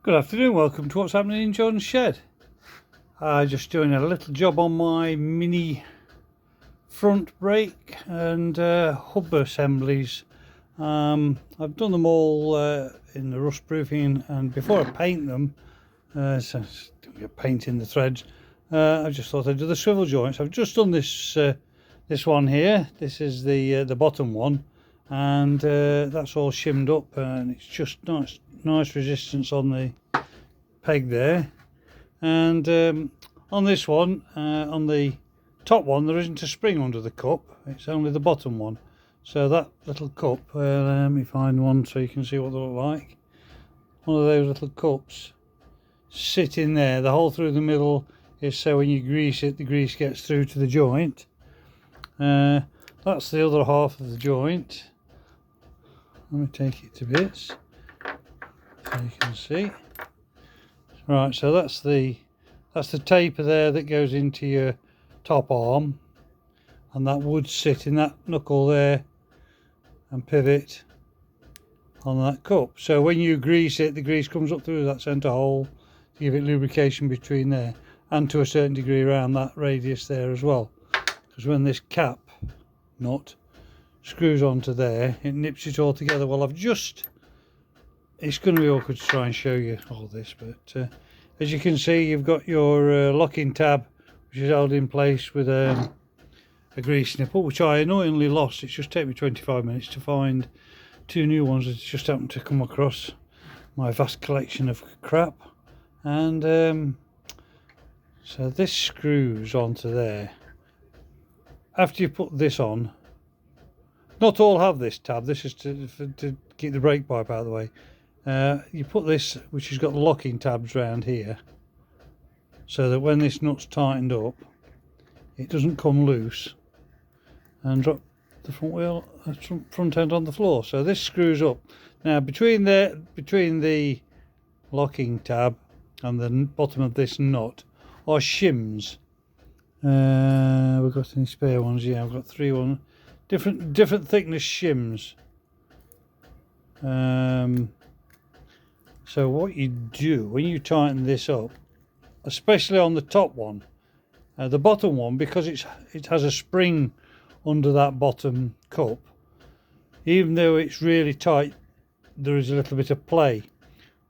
Good afternoon, welcome to what's happening in John's shed. Just doing a little job on my mini front brake and hub assemblies. I've done them all in the rust proofing, and before I paint them, so get paint in the threads, I just thought I'd do the swivel joints. I've just done this one here. This is the bottom one, and that's all shimmed up, and it's just nice resistance on the peg there. And on this one, on the top one, there isn't a spring under the cup, it's only the bottom one. So that little cup, let me find one so you can see what they look like. One of those little cups sit in there. The hole through the middle is so when you grease it, the grease gets through to the joint. That's the other half of the joint. Let me take it to bits so you can see. Right, so that's the taper there that goes into your top arm, and that would sit in that knuckle there and pivot on that cup. So when you grease it, the grease comes up through that centre hole to give it lubrication between there, and to a certain degree around that radius there as well, because when this cap nut screws onto there, it nips it all together. Well, it's going to be awkward to try and show you all this, but as you can see, you've got your locking tab, which is held in place with a grease nipple, which I annoyingly lost. It's just taken me 25 minutes to find two new ones. It's just happened to come across my vast collection of crap. And so this screws onto there. After you put this on, not all have this tab. This is to keep the brake pipe out of the way. You put this, which has got the locking tabs around here, so that when this nut's tightened up, it doesn't come loose and drop the front end on the floor. So this screws up. Now between the locking tab and the bottom of this nut are shims. We've got any spare ones? Yeah, I've got three different thickness shims. So what you do when you tighten this up, especially on the top one, the bottom one, because it has a spring under that bottom cup, even though it's really tight, there is a little bit of play.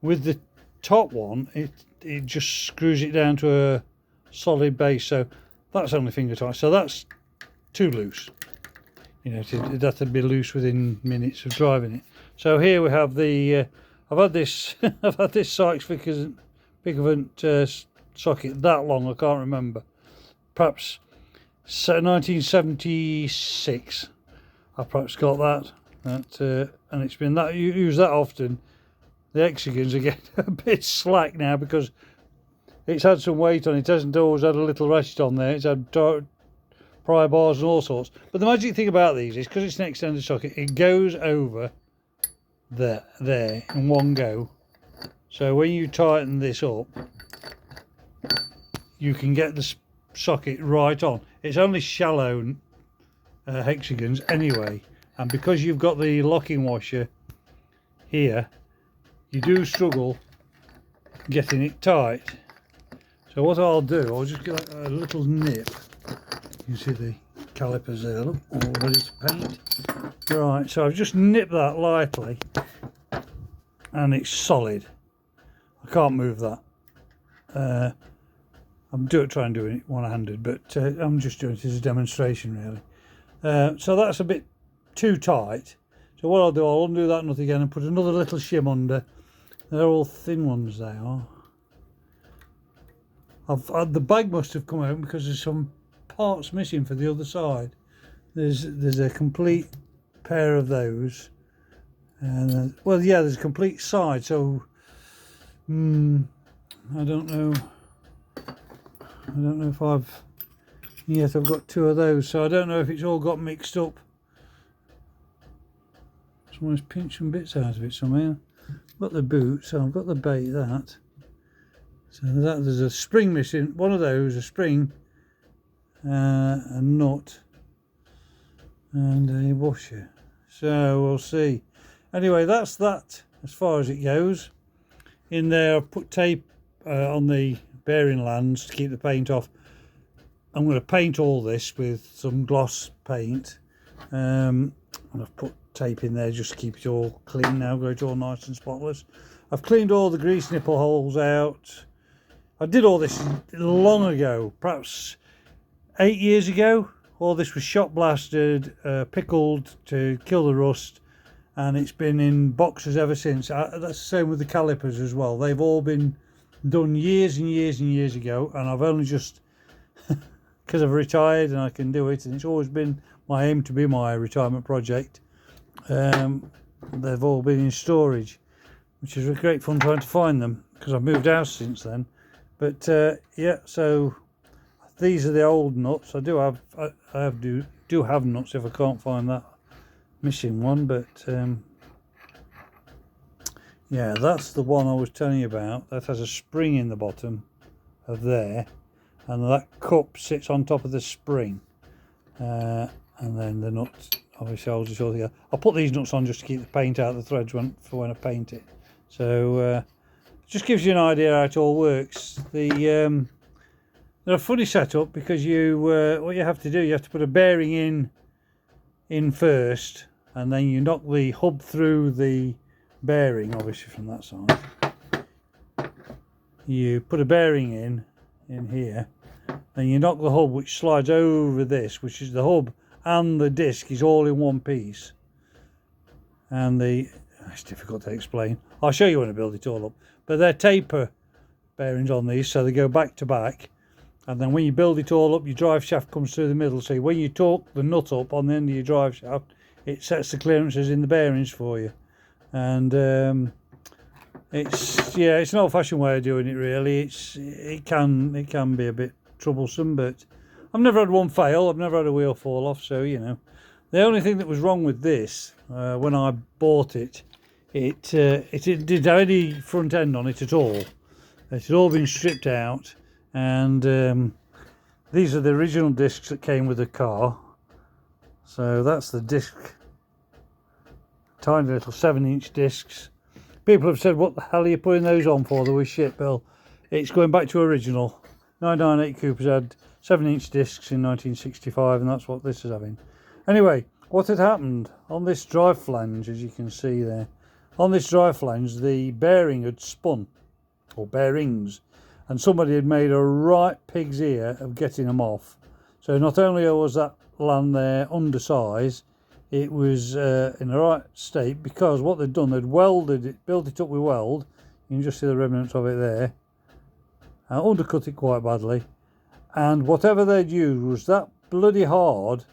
With the top one, it just screws it down to a solid base, so that's only finger tight. So that's too loose. You know, that'd be loose within minutes of driving it. So here we have the I've had this Sykes Pickervant socket that long, I can't remember. Perhaps 1976. I perhaps got that. And it's been that used that often. The hexagons are getting a bit slack now because it's had some weight on it. It hasn't always had a little ratchet on there. It's had pry bars and all sorts. But the magic thing about these is because it's an extended socket, it goes over there in one go. So when you tighten this up, you can get the socket right on. It's only shallow hexagons anyway, and because you've got the locking washer here, you do struggle getting it tight. So what I'll do, I'll just get a little nip. You see the calipers there, look, all ready to paint. Right, so I've just nipped that lightly and it's solid. I can't move that. I'm trying doing it one-handed, but I'm just doing it as a demonstration really. So that's a bit too tight. So what I'll do, I'll undo that nut again and put another little shim under. They're all thin ones, they are. The bag must have come out because there's some parts missing for the other side. There's a complete pair of those, and well, yeah, there's a complete side. So I don't know if I've got two of those, so I don't know if it's all got mixed up. Someone's pinched some bits out of it somehow. I've got the boot, so I've got the bait, that. So there's a spring missing, one of those, a spring, a nut, and a washer. So we'll see. Anyway, that's that as far as it goes. in there. I've put tape on the bearing lands to keep the paint off. I'm going to paint all this with some gloss paint, and I've put tape in there just to keep it all clean now, go it all nice and spotless. I've cleaned all the grease nipple holes out. I did all this long ago, perhaps 8 years ago. All this was shot blasted, pickled to kill the rust, and it's been in boxes ever since. That's the same with the calipers as well. They've all been done years and years and years ago, and I've only just, because I've retired and I can do it, and it's always been my aim to be my retirement project. They've all been in storage, which is great fun trying to find them, because I've moved house since then. But yeah, so these are the old nuts. I do have nuts if I can't find that missing one, but yeah, that's the one I was telling you about. That has a spring in the bottom of there, and that cup sits on top of the spring, and then the nuts obviously holds it all together. I'll put these nuts on just to keep the paint out of the threads for when I paint it. So just gives you an idea how it all works. They're a funny setup, because what you have to do, you have to put a bearing in first, and then you knock the hub through the bearing, obviously from that side. You put a bearing in here, then you knock the hub, which slides over this, which is the hub, and the disc is all in one piece. And it's difficult to explain. I'll show you when I build it all up. But they're taper bearings on these, so they go back to back. And then when you build it all up, your drive shaft comes through the middle. So when you torque the nut up on the end of your drive shaft, it sets the clearances in the bearings for you. And it's an old-fashioned way of doing it, really. It can be a bit troublesome, but I've never had one fail. I've never had a wheel fall off, so you know. The only thing that was wrong with this when I bought it, it didn't have any front end on it at all. It had all been stripped out, and these are the original discs that came with the car. So that's the disc, tiny little 7-inch discs. People have said, what the hell are you putting those on for? They were shit, Bill. It's going back to original. 998 Coopers had 7-inch discs in 1965, and that's what this is having. Anyway, what had happened on this drive flange, as you can see there, on this drive flange, the bearing had spun, or bearings, and somebody had made a right pig's ear of getting them off. So not only was that land there undersized, it was in the right state, because what they'd done, they'd welded it, built it up with weld. You can just see the remnants of it there. Undercut it quite badly, and whatever they'd used was that bloody hard,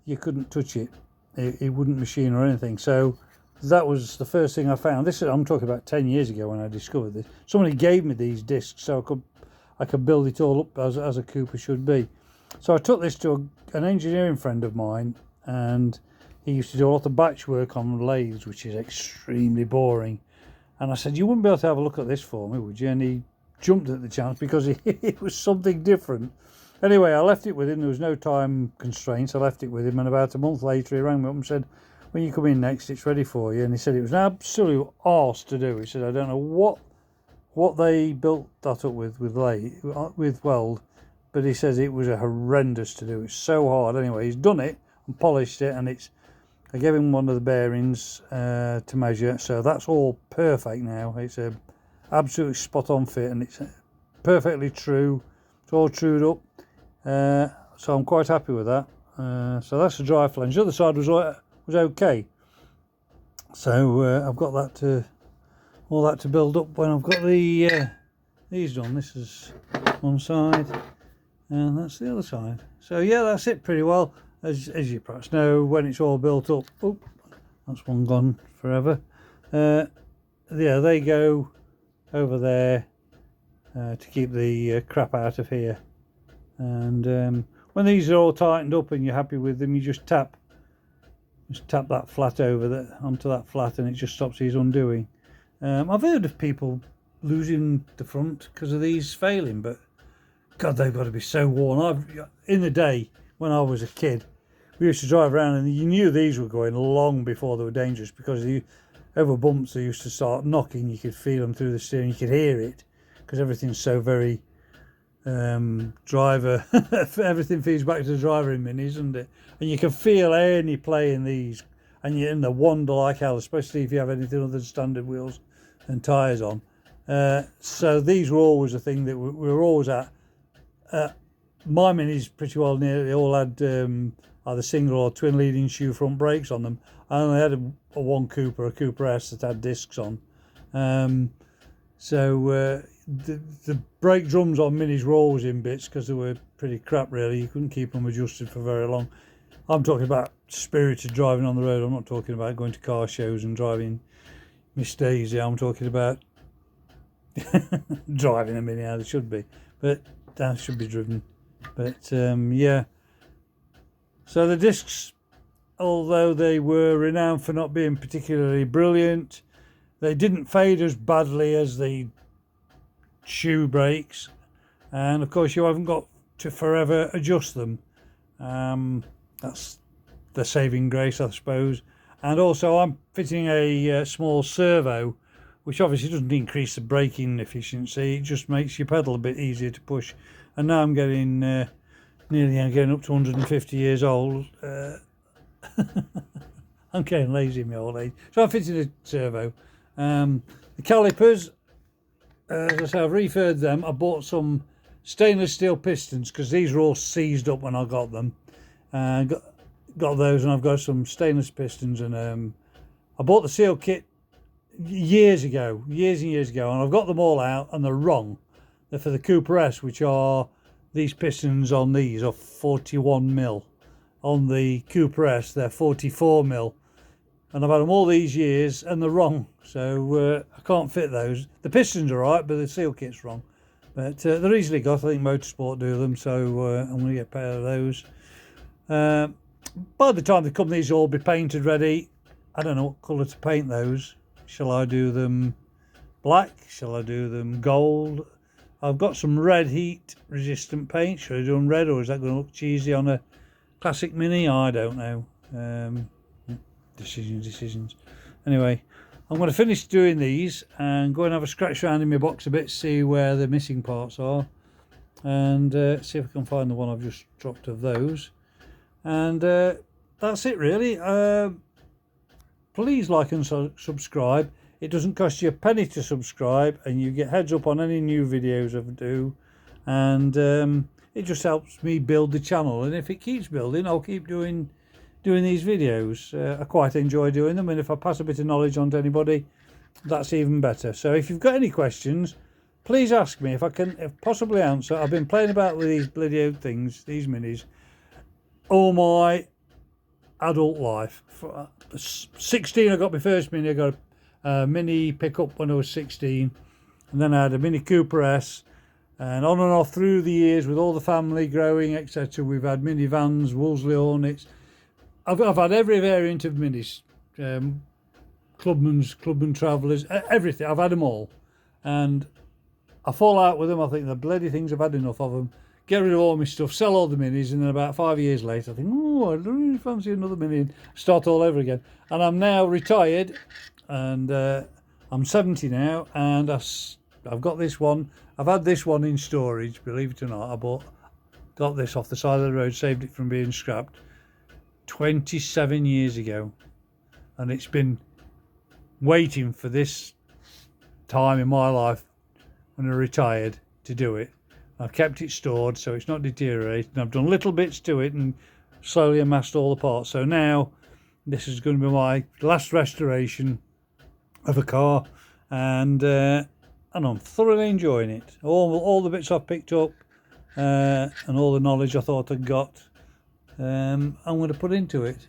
you couldn't touch it. It wouldn't machine or anything. So that was the first thing I found. I'm talking about 10 years ago when I discovered this. Somebody gave me these discs so I could build it all up as a Cooper should be. So I took this to an engineering friend of mine, and he used to do a lot of batch work on lathes, which is extremely boring. And I said, you wouldn't be able to have a look at this for me, would you? And he jumped at the chance, because it was something different. Anyway, I left it with him. There was no time constraints. I left it with him, and about a month later he rang me up and said, when you come in next, it's ready for you. And he said it was an absolute arse to do. He said, I don't know what they built that up with weld, but he says it was a horrendous to do. It's so hard. Anyway, he's done it and polished it, and I gave him one of the bearings to measure, so that's all perfect now. It's a absolutely spot on fit, and it's perfectly true. It's all trued up. So I'm quite happy with that. So that's the drive flange. The other side was okay. So I've got all that to build up when I've got these done. This is one side, and that's the other side. So yeah, that's it pretty well. As you perhaps know, when it's all built up. Oh, that's one gone forever. Yeah, they go over there to keep the crap out of here. And when these are all tightened up and you're happy with them, you just tap that flat onto that flat, and it just stops these undoing. I've heard of people losing the front because of these failing, but God, they've got to be so worn. In the day when I was a kid, we used to drive around, and you knew these were going long before they were dangerous, because over bumps they used to start knocking. You could feel them through the steering, you could hear it, because everything's so very driver everything feeds back to the driver in minis, isn't it? And you can feel any play in these, and you're in the wander like hell, especially if you have anything other than standard wheels and tyres on. So these were always a thing that we were always at. My minis pretty well nearly all had either single or twin leading shoe front brakes on them. I only had a one Cooper, a Cooper S, that had discs on. The brake drums on minis were always in bits because they were pretty crap really. You couldn't keep them adjusted for very long. I'm talking about spirited driving on the road. I'm not talking about going to car shows and driving Miss Daisy. I'm talking about driving a mini how they should be, but that should be driven. But yeah, so the discs, although they were renowned for not being particularly brilliant, they didn't fade as badly as the shoe brakes, and of course you haven't got to forever adjust them. That's the saving grace, I suppose. And also I'm fitting a small servo, which obviously doesn't increase the braking efficiency, it just makes your pedal a bit easier to push. And now I'm getting nearly getting up to 150 years old. I'm getting lazy in my old age, so I'm fitting a servo. The calipers, as I say, I've refurbed them. I bought some stainless steel pistons because these were all seized up when I got them. Got those, and I've got some stainless pistons. And I bought the seal kit years and years ago, and I've got them all out, and they're wrong. They're for the Cooper S, which are these pistons on these are 41 mil. On the Cooper S, they're 44 mil. And I've had them all these years and they're wrong, so I can't fit those. The pistons are right, but the seal kit's wrong. But they're easily got. I think Motorsport do them, so I'm going to get a pair of those. By the time they come, these will all be painted ready. I don't know what colour to paint those. Shall I do them black? Shall I do them gold? I've got some red heat resistant paint. Should I do them red, or is that going to look cheesy on a classic mini? I don't know. Decisions. Anyway, I'm going to finish doing these and go and have a scratch around in my box a bit, see where the missing parts are, and see if I can find the one I've just dropped of those. And that's it really. Please like and subscribe. It doesn't cost you a penny to subscribe, and you get heads up on any new videos I do, and it just helps me build the channel. And if it keeps building, I'll keep doing these videos. I quite enjoy doing them, and if I pass a bit of knowledge on to anybody, that's even better. So if you've got any questions, please ask me. If I can possibly answer. I've been playing about with these bloody old things, these minis, all my adult life. 16 I got my first mini. I got a mini pickup when I was 16, and then I had a mini Cooper S, and on and off through the years with all the family growing, etc. We've had minivans, Wolseley Hornets. I've had every variant of minis, Clubman Travellers, everything. I've had them all, and I fall out with them. I think the bloody things, I've had enough of them. Get rid of all my stuff, sell all the minis, and then about 5 years later, I think, oh, I don't really fancy another mini, and start all over again. And I'm now retired, and I'm 70 now, and I've got this one. I've had this one in storage, believe it or not. Got this off the side of the road, saved it from being scrapped 27 years ago, and it's been waiting for this time in my life when I retired to do it. I've kept it stored so it's not deteriorating. I've done little bits to it and slowly amassed all the parts. So now this is going to be my last restoration of a car, and I'm thoroughly enjoying it. All the bits I've picked up and all the knowledge I thought I'd got, I'm going to put into it.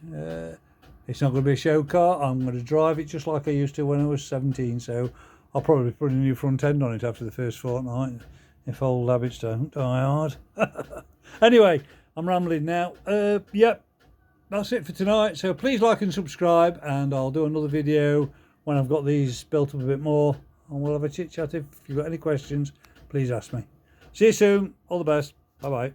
It's not going to be a show car. I'm going to drive it just like I used to when I was 17, so I'll probably put a new front end on it after the first fortnight, if old habits don't die hard. Anyway, I'm rambling now. Yep, that's it for tonight. So please like and subscribe, and I'll do another video when I've got these built up a bit more, and we'll have a chit chat. If you've got any questions, please ask me. See you soon. All the best. Bye bye.